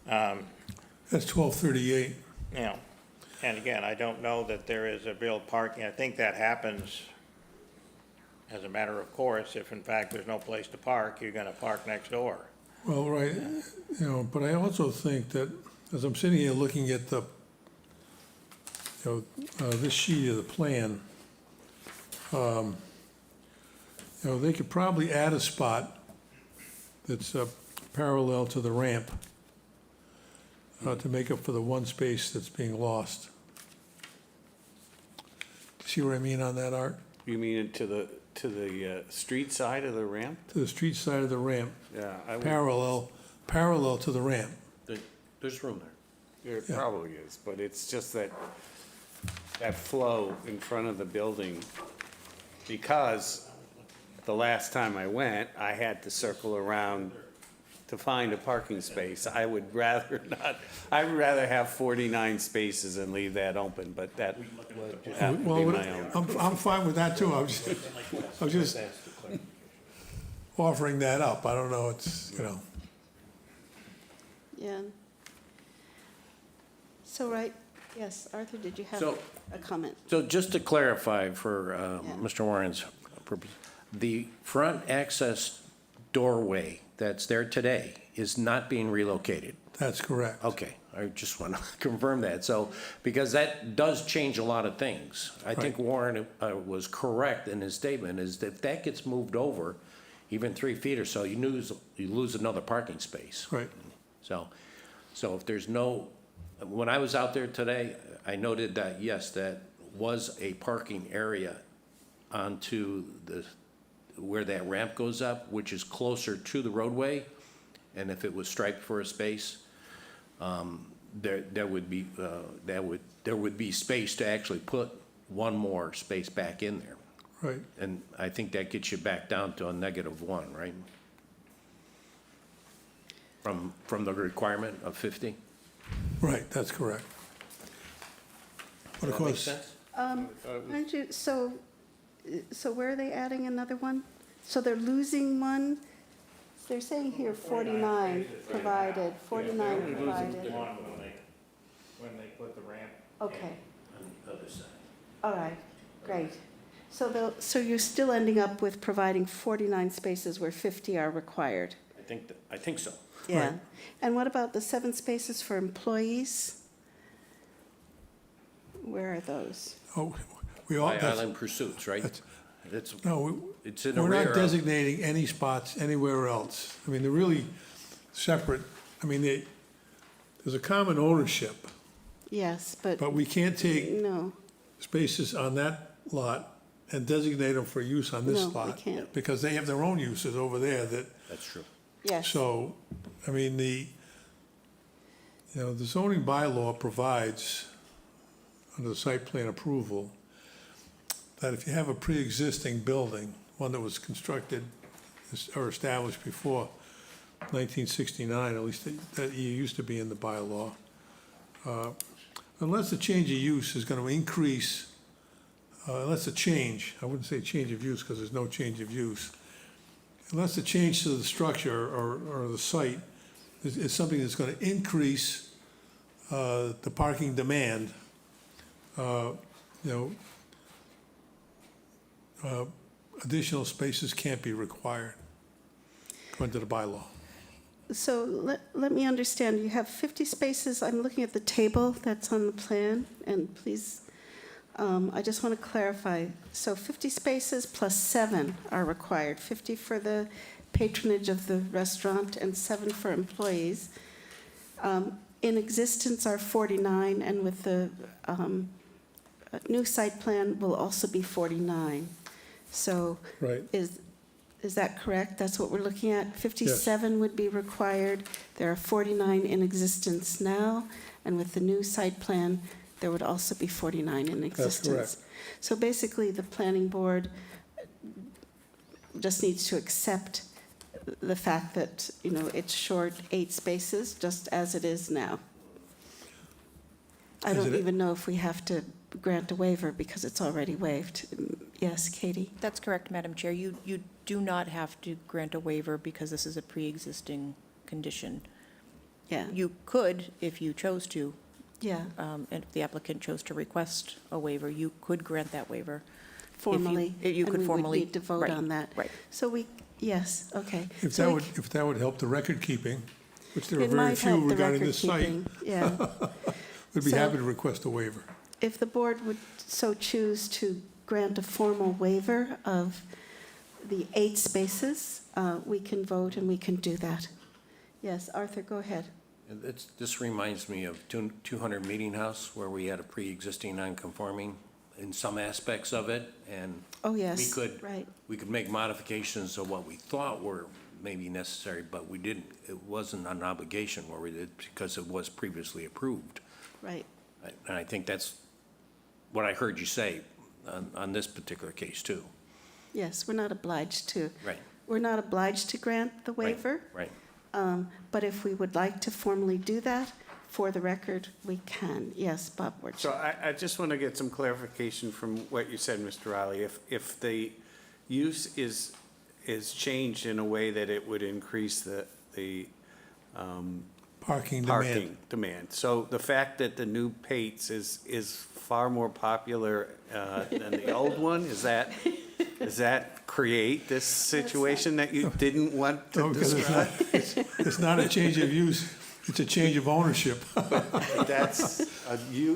That's 1238. You know, and again, I don't know that there is a real parking, I think that happens as a matter of course, if in fact there's no place to park, you're gonna park next door. Well, right, you know, but I also think that, as I'm sitting here looking at the, this sheet of the plan, they could probably add a spot that's parallel to the ramp to make up for the one space that's being lost. See what I mean on that, Art? You mean to the street side of the ramp? To the street side of the ramp, Yeah, parallel to the ramp. There's room there. There probably is, but it's just that flow in front of the building, because the last time I went, I had to circle around to find a parking space. I would rather not, I'd rather have 49 spaces and leave that open, but that would have to be Well, my own. I'm fine with that too. I was just offering that up. I don't know, it's, Yeah. So, right, yes, Arthur, did you have So- a comment? So just to clarify for Yeah. Mr. Warren's purpose, the front access doorway that's there today is not being relocated. that's correct. Okay, I just want to confirm that. So, because that does change a lot of things. I think Warren was correct in his statement, is that if that gets moved over, even 3 feet or so, you lose another parking space. Right. So if there's no, when I was out there today, I noted that, yes, that was a parking area onto where that ramp goes up, which is closer to the roadway. And if it was striped for a space, there would be space to actually put one more space back in there. Right. And I think that gets you back down to a -1, right? From the requirement of 50? Right, that's correct. But of course, Aren't you, so where are they adding another one? So they're losing one? They're saying here 49 provided, 49 provided. When they put the ramp. Okay, On the other side. all right, great. So you're still ending up with providing 49 spaces where 50 are required? I think so. Yeah. Right. And what about the 7 spaces for employees? Where are those? we all, By Island Pursuits, right? no, It's in the we're rear not of. designating any spots anywhere else. I mean, they're really separate. I mean, there's a common ownership, Yes, but but we can't take no, spaces on that lot and designate them for use on this No, we lot. can't. Because they have their own uses over there that, That's true. yes. so, I mean, the zoning bylaw provides, under the site plan approval, that if you have a pre-existing building, one that was constructed or established before 1969, at least that used to be in the bylaw, unless the change of use is going to increase, unless a change, I wouldn't say change of use because there's no change of use, unless the change to the structure or the site is something that's going to increase the parking demand, additional spaces can't be required according to the bylaw. So let me understand, you have 50 spaces, I'm looking at the table that's on the plan, and please, I just want to clarify. So 50 spaces plus 7 are required, 50 for the patronage of the restaurant and 7 for employees. In existence are 49, and with the new site plan will also be 49. So Right. is that correct? That's what we're looking at? 57 would be required. There are 49 in existence now, and with the new site plan, there would also be 49 in existence. correct. So basically, the planning board just needs to accept the fact that, it's short 8 spaces, just as it is now. I Is don't it- even know if we have to grant a waiver because it's already waived. Yes, Katie? That's correct, Madam Chair. You do not have to grant a waiver because this is a pre-existing condition. Yeah, You could, if you chose to, yeah. and if the applicant chose to request a waiver, you could grant that waiver. formally. you could And we would formally- need to vote right, on that. right. So yes, okay. If So that we would, if that would help the record keeping, which there are It very might few help the regarding record this site, keeping, yeah. we'd be So- happy to request a waiver. If the board would so choose to grant a formal waiver of the 8 spaces, we can vote and we can do that. Yes, Arthur, go ahead. This reminds me of 200 Meeting House, where we had a pre-existing non-conforming in some aspects of it, and Oh, yes, we could, right. we could make modifications of what we thought were maybe necessary, but we didn't. It wasn't an obligation where we did, because it was previously approved. Right. And I think that's what I heard you say on this particular case, too. Yes, we're not obliged to. Right. We're not obliged to grant the waiver. Right. But if we would like to formally do that, for the record, we can. Yes, Bob Warch. So I just want to get some clarification from what you said, Mr. Riley. If the use is changed in a way that it would increase the Parking demand. parking demand. So the fact that the new Pates is far more popular than the old one, does that create this situation that you didn't want to Oh, because describe? it's not a change of use, it's a change of ownership. That's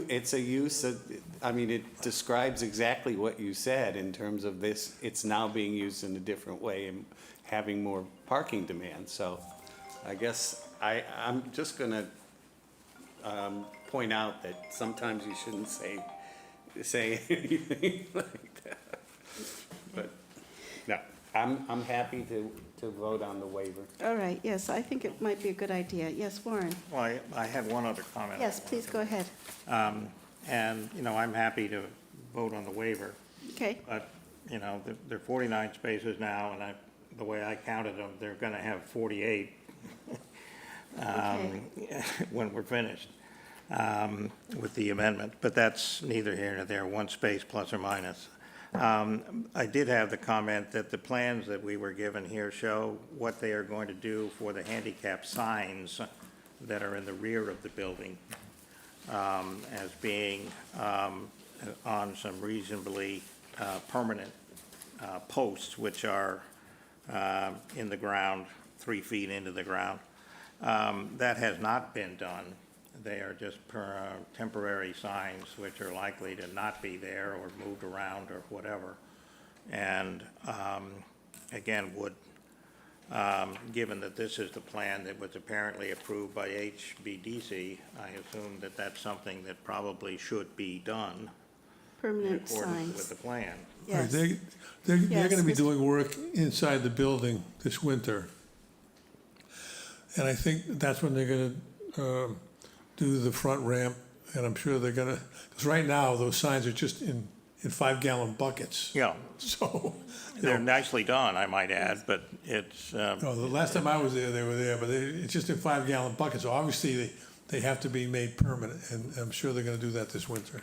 it's a use of, I mean, it describes exactly what you said in terms of this, it's now being used in a different way and having more parking demand. So I guess I'm just gonna point out that sometimes you shouldn't say anything like that. But, no, I'm happy to vote on the waiver. All right, yes, I think it might be a good idea. Yes, Warren? Well, I had one other comment. Yes, please go ahead. And, I'm happy to vote on the waiver, Okay, but, there are 49 spaces now, and the way I counted them, they're gonna have 48 when we're finished with the amendment, but that's neither here nor there, 1 space plus or minus. I did have the comment that the plans that we were given here show what they are going to do for the handicap signs that are in the rear of the building as being on some reasonably permanent posts, which are in the ground, 3 feet into the ground. That has not been done. They are just temporary signs which are likely to not be there or moved around or whatever. And again, given that this is the plan that was apparently approved by HBDC, I assume that that's something that probably should be done in permanent accordance with signs. the plan. Right, Yes, they're Yes, gonna be Mr. doing work inside the building this winter. And I think that's when they're gonna do the front ramp, and I'm sure they're gonna, because right now, those signs are just in 5-gallon buckets. Yeah, So, they're nicely done, I might add, but it's, no, the last time I was there, they were there, but it's just in 5-gallon buckets. So obviously, they have to be made permanent, and I'm sure they're gonna do that this winter.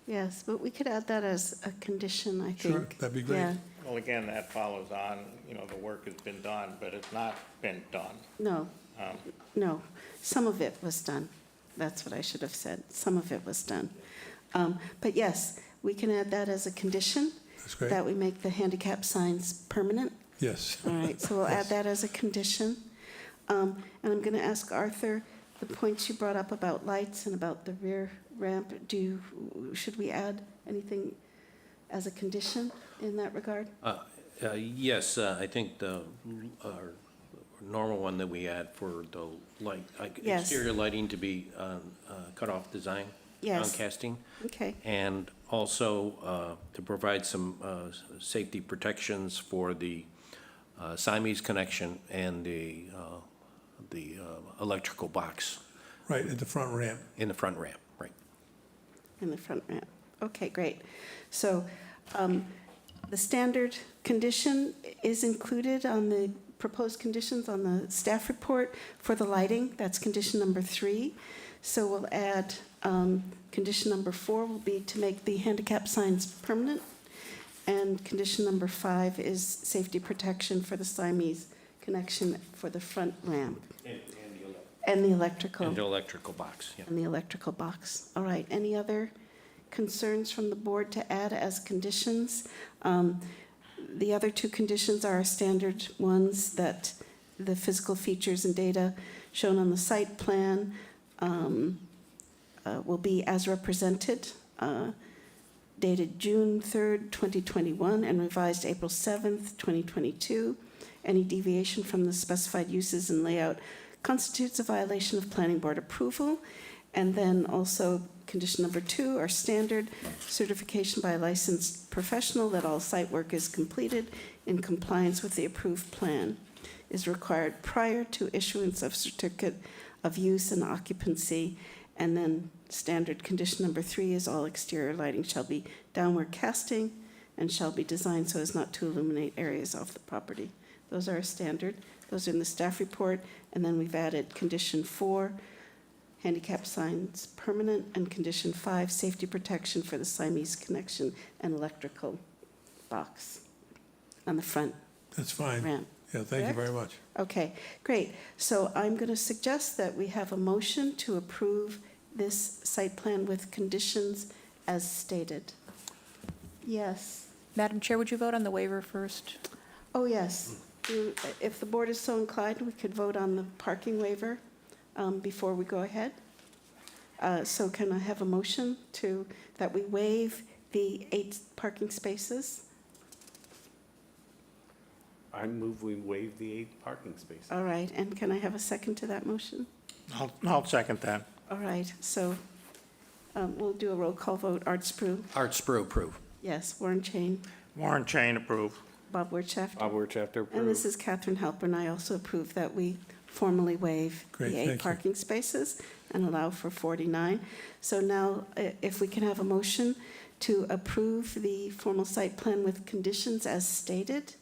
yes, but we could add that as a condition, I think. Sure, that'd be great. Yeah, well, again, that follows on, the work has been done, but it's not been done. no, no, some of it was done. That's what I should have said. Some of it was done. But yes, we can add that as a condition, That's great. that we make the handicap signs permanent. Yes. All right, so we'll add that as a condition. And I'm going to ask Arthur, the points you brought up about lights and about the rear ramp, should we add anything as a condition in that regard? Yes, I think the normal one that we had for the light, Yes. exterior lighting to be cut-off design, Yes. casting, Okay, and also to provide some safety protections for the Siamese connection and the electrical box Right, at the front ramp. in the front ramp, right? in the front ramp. Okay, great. So the standard condition is included on the proposed conditions on the staff report for the lighting. That's condition number 3. So we'll add, condition number 4 will be to make the handicap signs permanent. And condition number 5 is safety protection for the Siamese connection for the front ramp. And the electrical. And the electrical box, yeah. And the electrical box. All right, any other concerns from the board to add as conditions. The other two conditions are standard ones, that the physical features and data shown on the site plan will be as represented, dated June 3rd, 2021, and revised April 7th, 2022. Any deviation from the specified uses and layout constitutes a violation of planning board approval. And then also, condition number 2, our standard certification by a licensed professional that all site work is completed in compliance with the approved plan is required prior to issuance of certificate of use and occupancy. And then standard condition number 3 is all exterior lighting shall be downward casting and shall be designed so as not to illuminate areas off the property. Those are standard. Those are in the staff report. And then we've added condition 4, handicap signs permanent, and condition 5, safety protection for the Siamese connection and electrical box on the front That's fine. ramp. Yeah, thank you very much. Okay, great. So I'm going to suggest that we have a motion to approve this site plan with conditions as stated. Yes. Madam Chair, would you vote on the waiver first? Oh, yes. If the board is so inclined, we could vote on the parking waiver before we go ahead. So can I have a motion that we waive the 8 parking spaces? I move we waive the 8 parking spaces. All right, and can I have a second to that motion? I'll second that. All right, so we'll do a roll call vote. Art Spru? Art Spru, approve. Yes. Warren Chain? Warren Chain, approve. Bob Wirtschafter? Bob Wirtschafter, And this approve. is Catherine Halpern. I also approve that we formally waive Great, the thank 8 you. parking spaces and allow for 49. So now, if we can have a motion to approve the formal site plan with conditions as stated,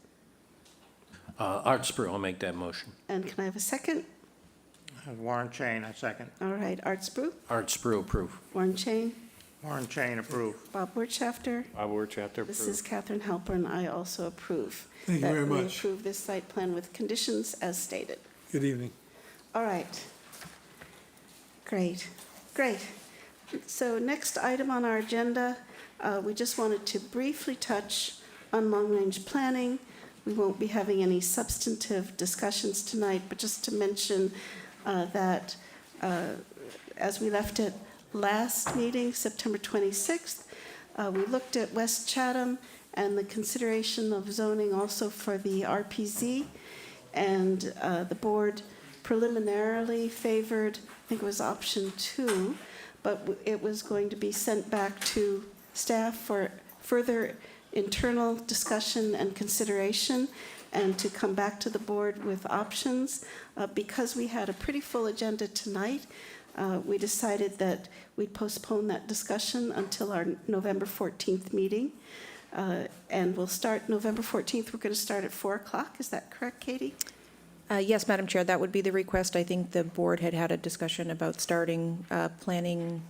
Art Spru, I'll make that motion. and can I have a second? Warren Chain, I second. All right, Art Spru, Art Spru, approve. Warren Chain, Warren Chain, approve. Bob Wirtschafter. Bob Wirtschafter, This is approve. Catherine Halpern. I also approve. Thank you very That we much. approve this site plan with conditions as stated. Good evening. All right. Great, great. So next item on our agenda, we just wanted to briefly touch on long-range planning. We won't be having any substantive discussions tonight, but just to mention that as we left it last meeting, September 26th, we looked at West Chatham and the consideration of zoning also for the RPZ, and the board preliminarily favored, I think it was option 2, but it was going to be sent back to staff for further internal discussion and consideration, and to come back to the board with options. Because we had a pretty full agenda tonight, we decided that we'd postpone that discussion until our November 14th meeting. And we'll start November 14th. We're going to start at 4 o'clock. Is that correct, Katie? Yes, Madam Chair, that would be the request. I think the board had had a discussion about starting planning,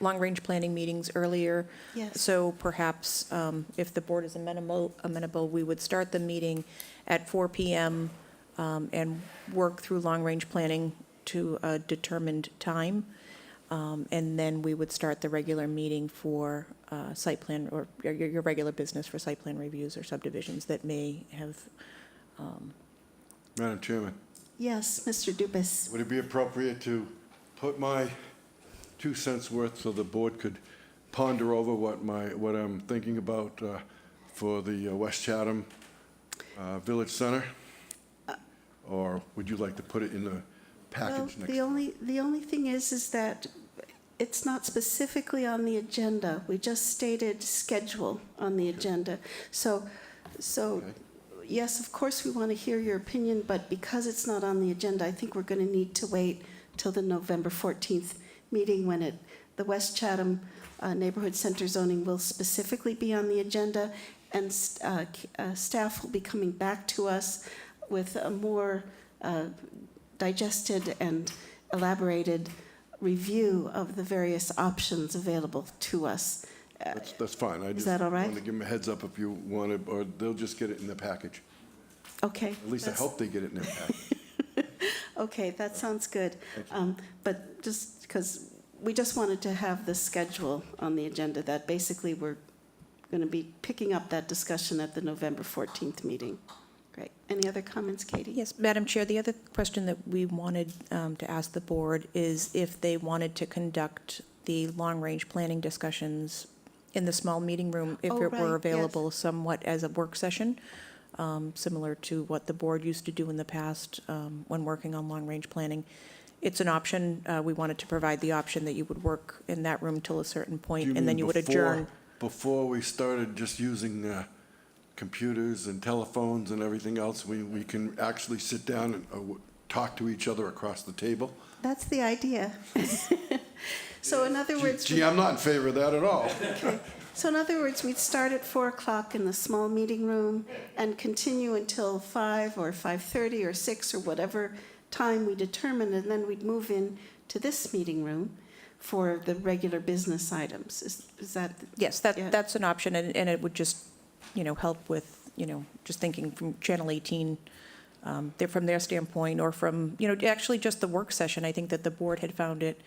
long-range planning meetings earlier. Yes. So perhaps if the board is amenable, we would start the meeting at 4 p.m. And work through long-range planning to a determined time. And then we would start the regular meeting for site plan, or your regular business for site plan reviews or subdivisions that may have. Madam Chairman, Yes, Mr. Dubus. would it be appropriate to put my 2 cents worth so the board could ponder over what I'm thinking about for the West Chatham Village Center? Or would you like to put it in the Well, package next? the only thing is that it's not specifically on the agenda. We just stated schedule on the agenda. So yes, of course, we want to hear your opinion, but because it's not on the agenda, I think we're going to need to wait till the November 14th meeting when the West Chatham Neighborhood Center zoning will specifically be on the agenda, and staff will be coming back to us with a more digested and elaborated review of the various options available to us. That's fine. I Is just that all right? wanted to give them a heads up if you wanted, or they'll just get it in the package. Okay. At least I hope they get it in their package. Okay, that sounds good. But just because we just wanted to have the schedule on the agenda, that basically we're going to be picking up that discussion at the November 14th meeting. Great. Any other comments, Katie? Yes, Madam Chair, the other question that we wanted to ask the board is if they wanted to conduct the long-range planning discussions in the small meeting room, if Oh, it right, were yes. available somewhat as a work session, similar to what the board used to do in the past when working on long-range planning. It's an option. We wanted to provide the option that you would work in that room till a certain point, Do and then mean you would before- adjourn. Before we started just using computers and telephones and everything else, we can actually sit down and talk to each other across the table? That's the idea. So in other words. Gee, I'm not in favor of that at all. So in other words, we'd start at 4 o'clock in the small meeting room and continue until 5 or 5:30 or 6 or whatever time we determine, and then we'd move in to this meeting room for the regular business items. Is that? Yes, Yeah. that's an option, and it would just, help with, just thinking from Channel 18, from their standpoint, or from, actually just the work session. I think that the board had found it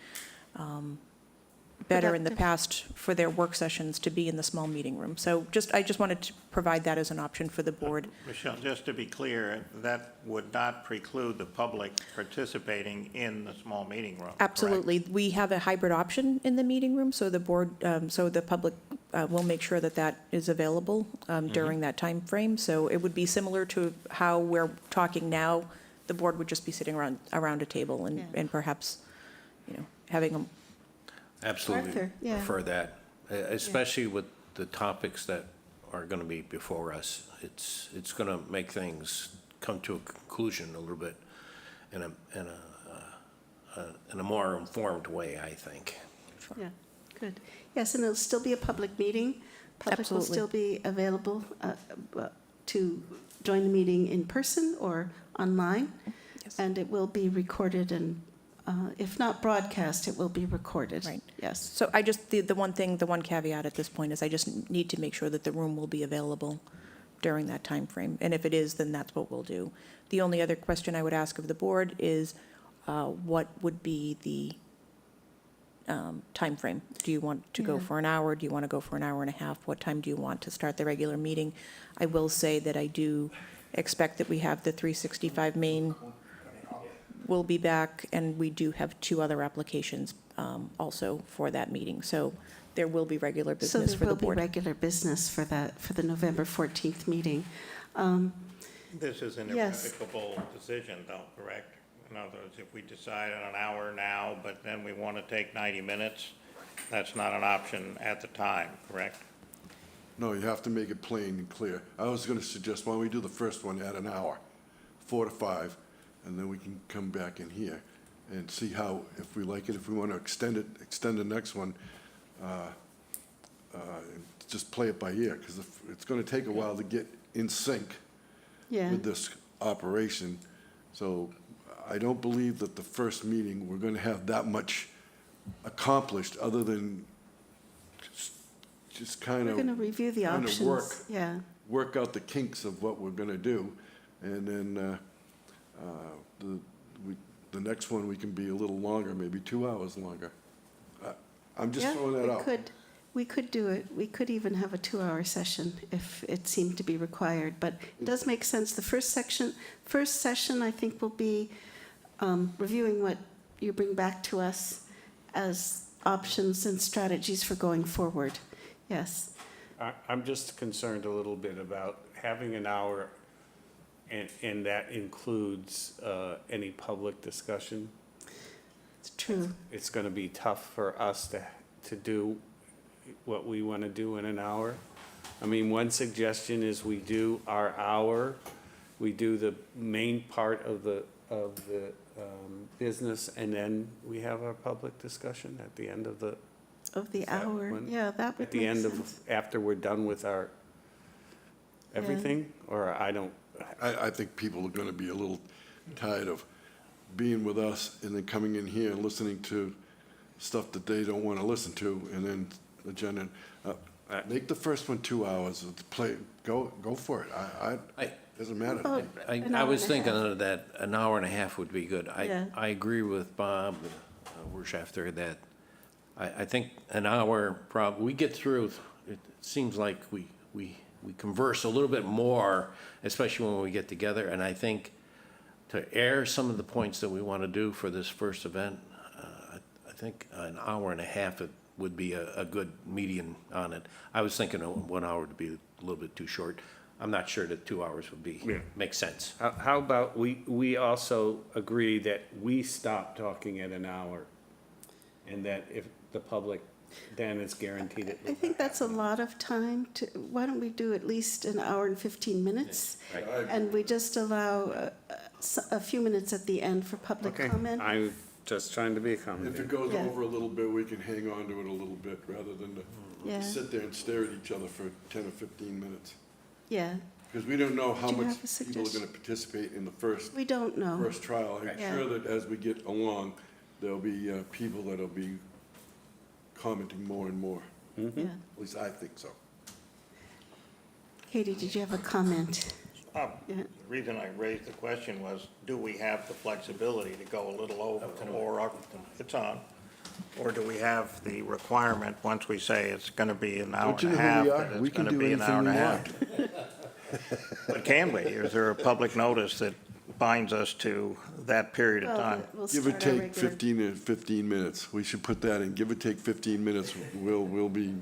better in the Productive. past for their work sessions to be in the small meeting room. So I just wanted to provide that as an option for the board. Michelle, just to be clear, that would not preclude the public participating in the small meeting room, correct? Absolutely. We have a hybrid option in the meeting room, so the board, so the public will make sure that that is available during that time frame. So it would be similar to how we're talking now. The board would just be sitting around a table and, Yeah. and perhaps, having a. Absolutely Arthur, yeah. prefer that, especially with the topics that are going to be before us. It's going to make things come to a conclusion a little bit in a more informed way, I think. Yeah, good. Yes, and it'll still be a public meeting. Public will Absolutely. still be available to join the meeting in person or online. Yes. And it will be recorded and, if not broadcast, it will be recorded. Right. Yes. So I just, the one caveat at this point is I just need to make sure that the room will be available during that time frame. And if it is, then that's what we'll do. The only other question I would ask of the board is what would be the time frame? Do you want to go Yeah. for an hour? Do you want to go for an hour and a half? What time do you want to start the regular meeting? I will say that I do expect that we have the 365 Main will be back, and we do have 2 other applications also for that meeting. So there will be regular business for the So there will board. be regular business for the November 14th meeting. This is an Yes. irrevocable decision, though, correct? In other words, if we decide on an hour now, but then we want to take 90 minutes, that's not an option at the time, correct? No, you have to make it plain and clear. I was going to suggest, why don't we do the first one at an hour, 4 to 5, and then we can come back in here and see how, if we like it, if we want to extend the next one, just play it by ear, because it's going to take a while to get in sync Yeah. with this operation. So I don't believe that the first meeting, we're going to have that much accomplished, other than just kind We're of going to review the kind of work. options. Yeah. work out the kinks of what we're gonna do, and then, the next one, we can be a little longer, maybe 2 hours longer. I'm just Yeah, throwing that out. We could do it. We could even have a 2-hour session if it seemed to be required, but it does make sense. The first session, I think, will be reviewing what you bring back to us as options and strategies for going forward. Yes. I'm just concerned a little bit about having an hour, and that includes any public discussion. It's true. It's gonna be tough for us to do what we wanna do in an hour. I mean, one suggestion is we do our hour, we do the main part of the business, and then we have our public discussion at the end of the, Of the Is that hour. one- Yeah, that would at the make end sense. after we're done with our everything, or I don't, I think people are gonna be a little tired of being with us and then coming in here and listening to stuff that they don't wanna listen to, and then agenda. Make the first one 2 hours, go for it. Doesn't matter to me. Oh, an I hour was and a thinking half. that an hour and a half would be good. Yeah. I agree with Bob Wirtschafter that I think an hour, we get through, it seems like we converse a little bit more, especially when we get together, and I think to air some of the points that we want to do for this first event, I think an hour and a half would be a good median on it. I was thinking 1 hour would be a little bit too short. I'm not sure that 2 hours would make sense. How about we also agree that we stop talking at an hour, and that if the public then is guaranteed it. I think that's a lot of time to, why don't we do at least an hour and 15 minutes? Right. And we just allow a few minutes at the end for public Okay, comment? I'm just trying to be If it accommodating. goes Yeah. over a little bit, we can hang on to it a little bit rather than Yeah. to sit there and stare at each other for 10 or 15 minutes. Yeah, Because we don't know how Do you much have a people are suggestion? going to participate in the first we don't know. trial. I'm Yeah. sure that as we get along, there'll be people that'll be commenting more and more. Yeah. At least I think so. Katie, did you have a comment? Yeah. The reason I raised the question was, do we have the flexibility to go a little over, or it's on? Or do we have the requirement, once we say it's gonna be an hour Don't you and a know who half, we that are? We it's can gonna do be an hour and a anything we half? But can we? Is there a public notice that binds us to that period of Well, time? we'll Give or start our take regular- 15 minutes. We should put that in. Give or take 15 minutes. We'll be,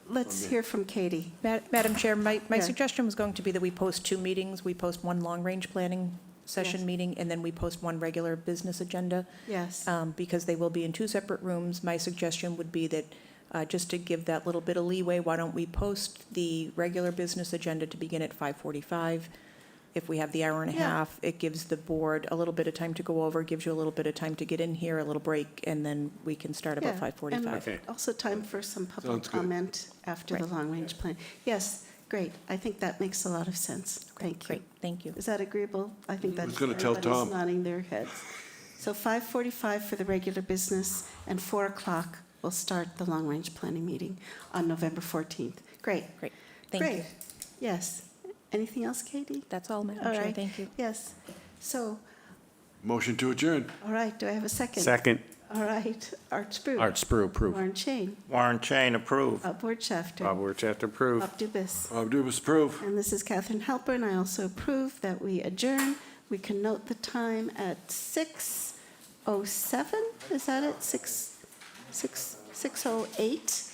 Let's hear from Katie. Madam Chair, my Yeah. suggestion was going to be that we post two meetings. We post one long-range planning session Yes. meeting, and then we post one regular business agenda. Yes. Because they will be in two separate rooms. My suggestion would be that, just to give that little bit of leeway, why don't we post the regular business agenda to begin at 5:45? If we have the hour and a Yeah. half, it gives the board a little bit of time to go over, gives you a little bit of time to get in here, a little break, and then we can start about Yeah, 5:45. and also time for some public Sounds good. comment after the Right. long-range plan. Yes, great. I think that makes a lot of sense. Thank you. Great, thank you. Is that agreeable? I think that's. gonna tell everybody's Tom. nodding their heads. So 5:45 for the regular business, and 4 o'clock we'll start the long-range planning meeting on November 14th. Great. Great, thank you. Great. Yes. Anything else, Katie? That's all, Madam All Chair, right. thank you. Yes. So, motion to adjourn. all right, do I have a second? Second. All right, Art Spru. Art Spur, approve. Warren Chain. Warren Chain, approve. Bob Borchafter. Bob Wirtschafter, approve. Bob Dubus. Bob Dubus, approve. And this is Catherine Halper, and I also approve that we adjourn. We can note the time at 6:07, is that it? 6:08?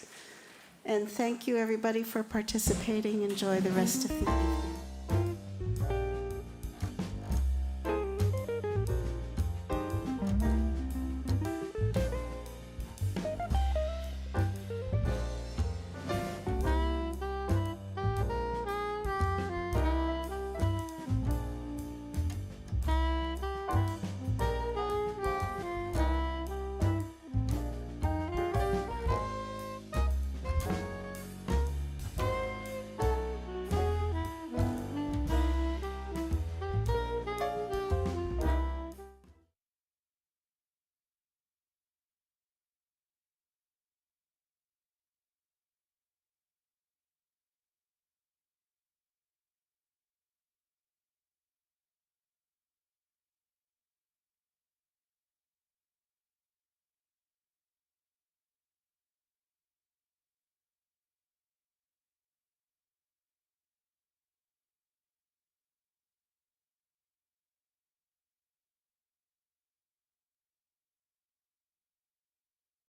And thank you, everybody, for participating. Enjoy the rest of the evening.